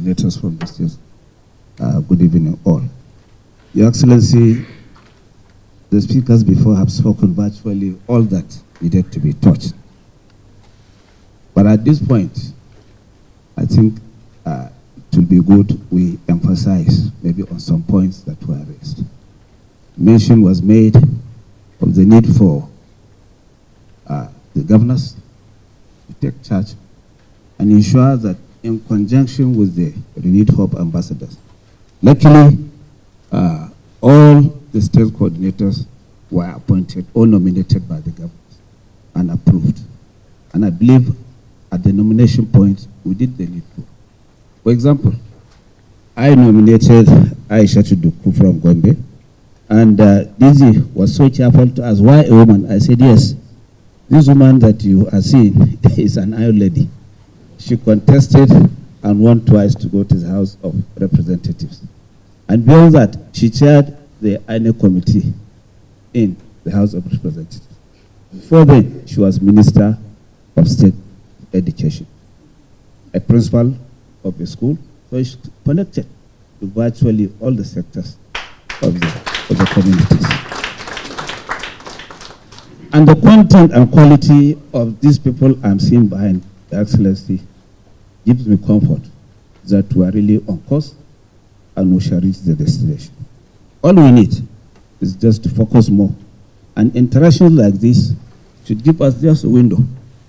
coordinators from the state. Good evening, all. Your Excellency, the speakers before have spoken virtually all that needed to be touched. But at this point, I think it will be good we emphasize maybe on some points that were raised. Mention was made of the need for the governors to take charge and ensure that in conjunction with the renewed hope ambassadors. Luckily, all the state coordinators were appointed or nominated by the government and approved. And I believe at the nomination point, we did the needful. For example, I nominated Aisha Duku from Gombe, and Dizzy was so cheerful to ask, why a woman? I said, yes, this woman that you are seeing is an Iron lady. She contested and won twice to go to the House of Representatives. And beyond that, she chaired the INEC committee in the House of Representatives. Before then, she was Minister of State Education, a principal of a school, so she connected to virtually all the sectors of the communities. And the content and quality of these people I'm seeing behind the Excellency gives me comfort that we are really on course and we shall reach the destination. All we need is just to focus more. And interactions like this should give us just a window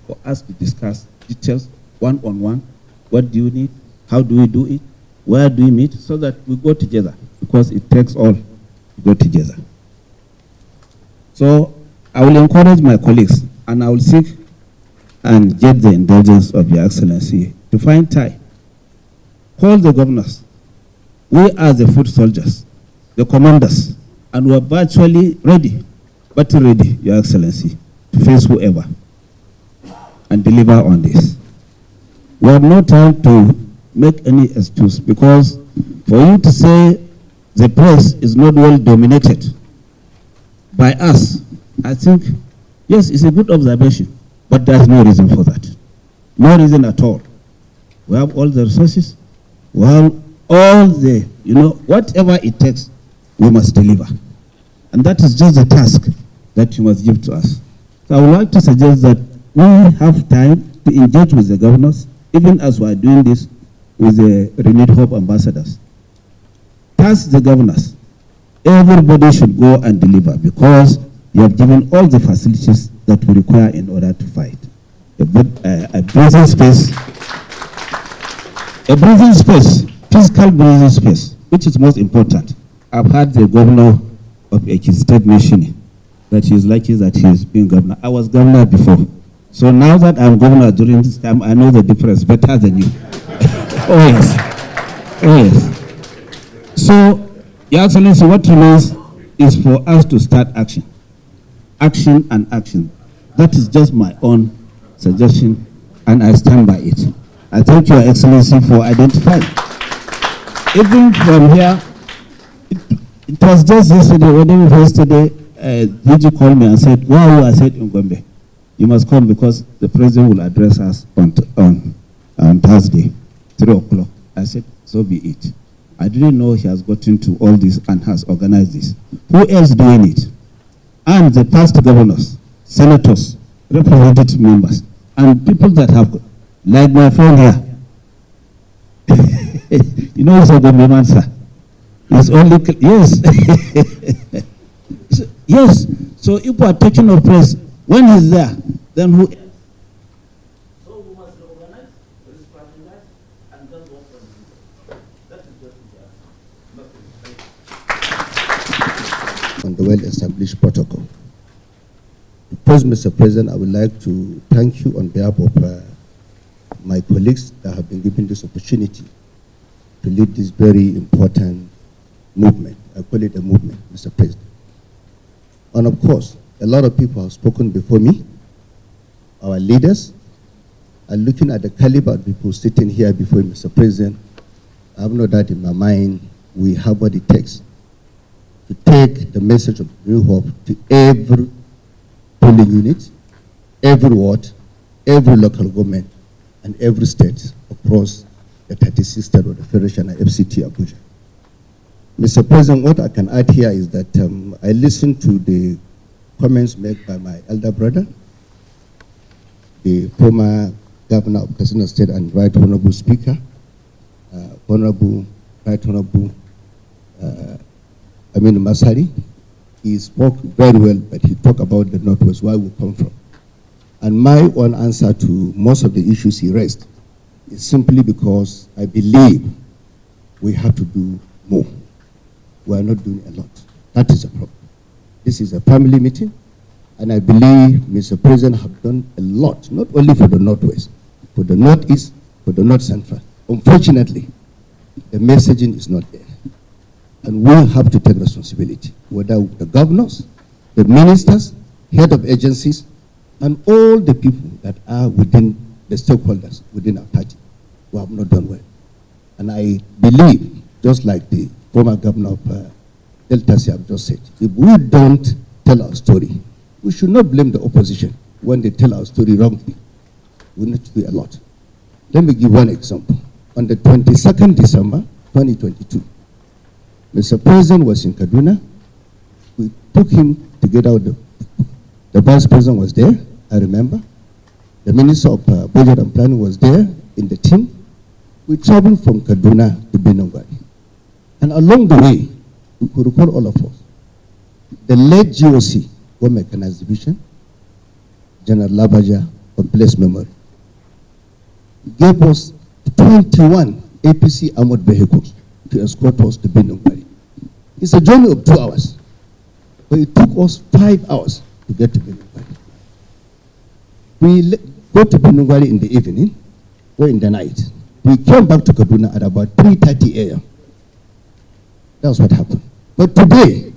for us to discuss details one-on-one. What do you need? How do we do it? Where do we meet? So that we go together, because it takes all to go together. So I will encourage my colleagues, and I will seek and get the indulgence of Your Excellency to find time. Call the governors. We are the foot soldiers, the commanders, and we are virtually ready, battle ready, Your Excellency, to face whoever and deliver on this. We have no time to make any excuse, because for you to say the press is not well dominated by us, I think, yes, it's a good observation, but there's no reason for that. No reason at all. We have all the resources, we have all the, whatever it takes, we must deliver. And that is just the task that you must give to us. So I would like to suggest that we have time to engage with the governors, even as we are doing this with the Renewed Hope ambassadors. Task the governors. Everybody should go and deliver, because you have given all the facilities that we require in order to fight. A breathing space, physical breathing space, which is most important. I've heard the governor of Ekiti State mentioning that he is lucky that he is being governor. I was governor before. So now that I'm governor during this time, I know the difference better than you. Oh yes. Oh yes. So, Your Excellency, what remains is for us to start action. Action and action. That is just my own suggestion, and I stand by it. I thank Your Excellency for identifying. Even from here, it was just yesterday, did you call me and said, wow, I said, Ngombe, you must come because the president will address us on Thursday, 3 o'clock. I said, so be it. I didn't know he has gotten to all this and has organized this. Who else doing it? And the past governors, senators, representative members, and people that have, like my friend here. He's a Gombe sir. It's only, yes. Yes. So if we are talking of press, when he's there, then who? So we must organize, strategize, and then work on it. That is just on the well-established protocol. First, Mr. President, I would like to thank you on behalf of my colleagues that have been given this opportunity to lead this very important movement. I call it a movement, Mr. President. And of course, a lot of people have spoken before me. Our leaders are looking at the caliber of people sitting here before you, Mr. President. I have no doubt in my mind we have what it takes to take the message of New Hope to every polling unit, every ward, every local government, and every state across the 36th state of the Federation, FCT Abuja. Mr. President, what I can add here is that I listened to the comments made by my elder brother, the former governor of Katsina State and Right Honorable Speaker, Right Honorable Aminu Masari. He spoke very well, but he talked about the Northwest, where we come from. And my one answer to most of the issues he raised is simply because I believe we have to do more. We are not doing a lot. That is a problem. This is a family meeting, and I believe Mr. President have done a lot, not only for the Northwest, for the Northeast, for the North Central. Unfortunately, the messaging is not there. And we have to take responsibility, whether the governors, the ministers, head of agencies, and all the people that are within the stakeholders within our party who have not done well. And I believe, just like the former governor of Delta State just said, if we don't tell our story, we should not blame the opposition when they tell our story wrongly. We need to do a lot. Let me give one example. On the 22nd December 2022, Mr. President was in Kaduna. We took him together with the Vice President was there, I remember. The Minister of Budget and Planning was there in the team. We traveled from Kaduna to Benongwari. And along the way, we could recall all of us. The late GOC, War Mechanized Division, General Labaja, of Place Memory, gave us 21 APC armored vehicles to escort us to Benongwari. It's a journey of 2 hours, but it took us 5 hours to get to Benongwari. We go to Benongwari in the evening or in the night. We came back to Kaduna at about 3:30 a.m. That's what happened. But today,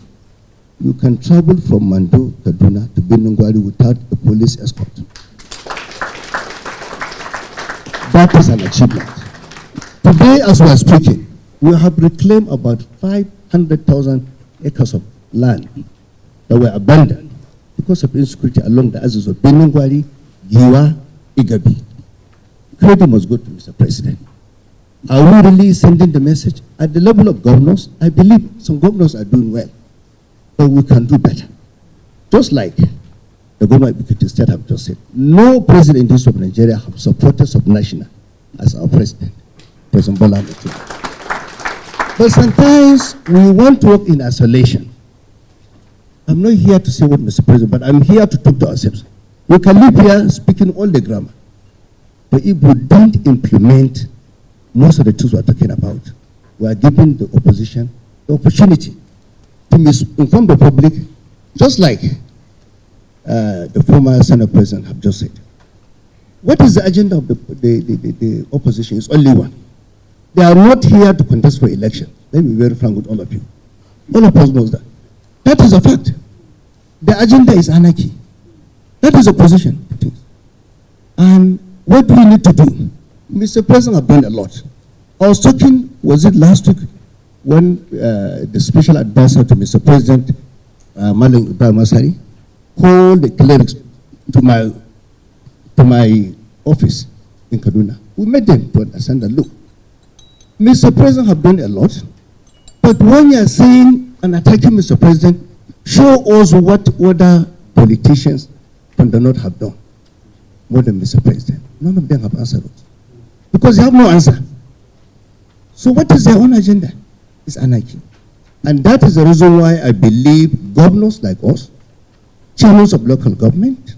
you can travel from Mando, Kaduna to Benongwari without a police escort. That is an achievement. Today, as we are speaking, we have reclaimed about 500,000 acres of land that were abandoned because of insecurity along the axis of Benongwari, Giwa, Igabi. Credit must go to Mr. President. Are we really sending the message? At the level of governors, I believe some governors are doing well, but we can do better. Just like the governor of Ekiti State have just said, no president in this of Nigeria have supported Subnational as our president, President Bola Ahmed Tinubu. But sometimes we want to work in isolation. I'm not here to say what Mr. President, but I'm here to talk to ourselves. We can live here speaking all the grammar, but if we don't implement most of the tools we're talking about, we are giving the opposition the opportunity to misinform the public, just like the former Senate President have just said. What is the agenda of the opposition? It's only one. They are not here to contest for election. Let me be very frank with all of you. All of us knows that. That is a fact. The agenda is anarchy. That is opposition. And what do we need to do? Mr. President have done a lot. I was talking, was it last week, when the special advisor to Mr. President, Maling Ibrahim Masari, called the clerics to my office in Kaduna. We met them to understand that, look, Mr. President have done a lot, but when you are saying and attacking Mr. President, show us what other politicians from the North have done more than Mr. President. None of them have answered it, because they have no answer. So what is their own agenda? It's anarchy. And that is the reason why I believe governors like us, chairmen of local government,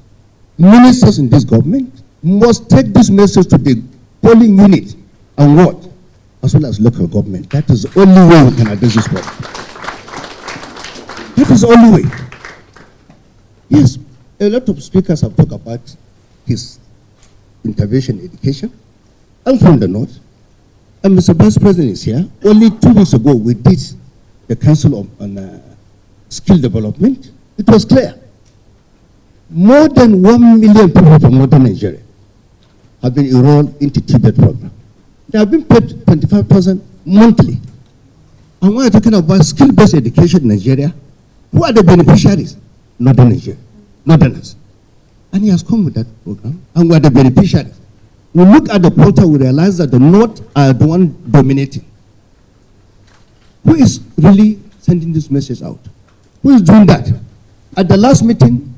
ministers in this government, must take this message to the polling unit and what? As well as local government. That is the only way we can address this problem. That is the only way. Yes, a lot of speakers have talked about his intervention in education. I'm from the North, and Mr. Vice President is here. Only 2 weeks ago, we did the Council on Skill Development. It was clear. More than 1 million people from northern Nigeria have been enrolled into TBET program. They have been paid 25,000 monthly. And when we're talking about skill-based education in Nigeria, who are the beneficiaries? Northern Nigeria, Northerners. And he has come with that program, and we are the beneficiaries. we look at the portal, we realize that the North are the one dominating. Who is really sending this message out? Who is doing that? At the last meeting,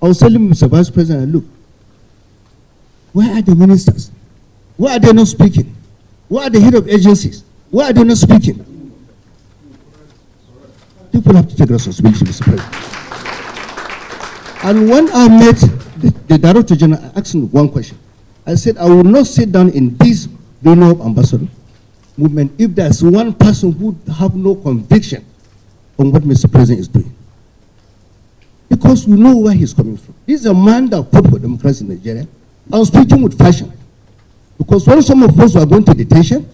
I was telling Mr. Vice President, look, where are the ministers? Why are they not speaking? Why are the head of agencies? Why are they not speaking? People have to take responsibility, Mr. President. And when I met the Director General, I asked him one question. I said, I will not sit down in this donor ambassador movement if there's one person who have no conviction on what Mr. President is doing. Because we know where he's coming from. This is a man that fought for democracy in Nigeria. I was speaking with passion. Because when some of us were going to detention,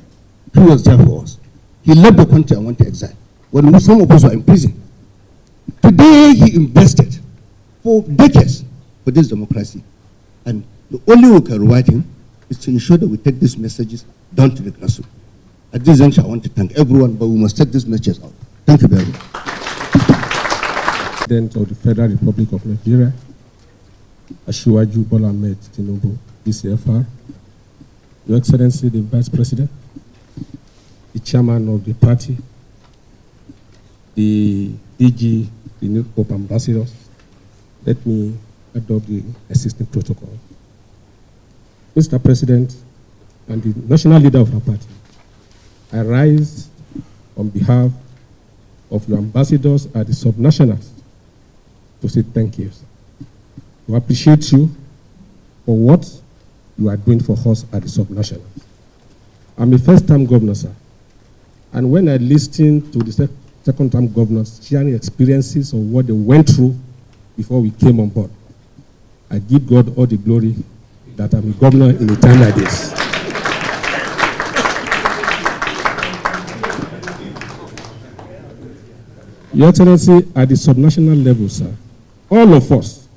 he was there for us. He left the country and went to exile. When some of us were in prison. Today he invested for decades for this democracy. And the only way we can reward him is to ensure that we take these messages down to the grassroots. At this juncture, I want to thank everyone, but we must take these messages out. Thank you very much. President of the Federal Republic of Nigeria, Asiwaju Bola Ahmed Tinubu, DCFR, Your Excellency the Vice President, the Chairman of the party, the DG, the new Pope Ambassadors, let me adopt the existing protocol. Mr. President and the national leader of our party, I rise on behalf of your ambassadors and the subnationals to say thank you. We appreciate you for what you are doing for us at the subnationals. I'm a first-time governor, sir. And when I listen to the second-time governors sharing experiences of what they went through before we came on board, I give God all the glory that I'm a governor in a time like this. Your Excellency, at the subnational level, sir, all of us,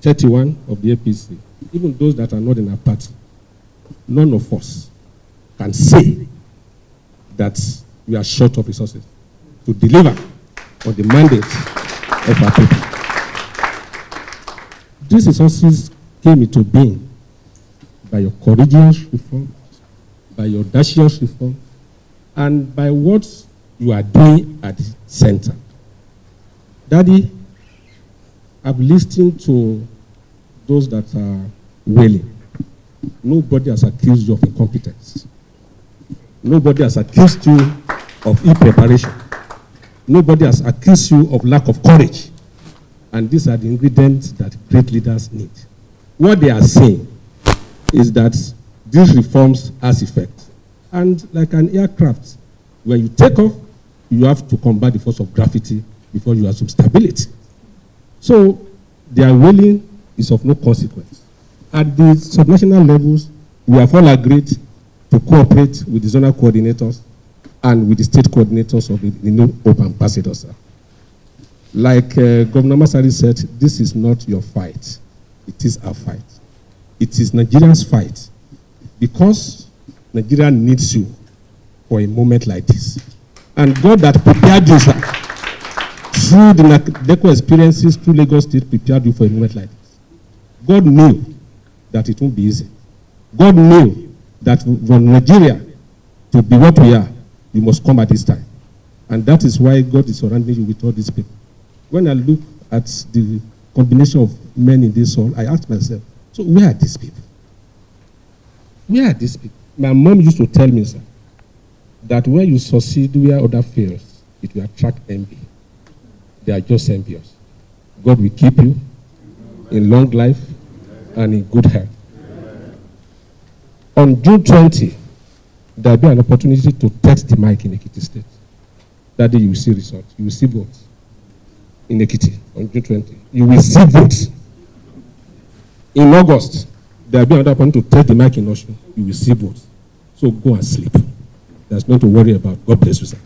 31 of the APC, even those that are not in our party, none of us can say that we are short of resources to deliver on the mandate of our people. These resources came into being by your courageous reform, by your audacious reform, and by what you are doing at the center. Daddy, I've listened to those that are wailing. Nobody has accused you of incompetence. Nobody has accused you of ill-preparation. Nobody has accused you of lack of courage. And these are the ingredients that great leaders need. What they are saying is that these reforms has effect. And like an aircraft, when you take off, you have to combat the force of gravity before you assume stability. So their wailing is of no consequence. At the subnational levels, we have all agreed to cooperate with the zonal coordinators and with the state coordinators of the new Pope Ambassadors. Like Governor Masari said, this is not your fight. It is our fight. It is Nigeria's fight because Nigeria needs you for a moment like this. And God that prepared you, sir, through the NADECO experiences, through Lagos State, prepared you for a moment like this. God knew that it won't be easy. God knew that for Nigeria to be what we are, we must come at this time. And that is why God is surrounding you with all these people. When I look at the combination of men in this hall, I ask myself, so where are these people? Where are these people? My mom used to tell me, sir, that when you succeed where other fails, it will attract envy. They are just envious. God will keep you in long life and in good health. On June 20, there will be an opportunity to test the mic in Ekiti State. That day you will see results. You will see votes in Ekiti on June 20. You will see votes. In August, there will be another opportunity to test the mic in Osun. You will see votes. So go and sleep. There's nothing to worry about. God bless you, sir.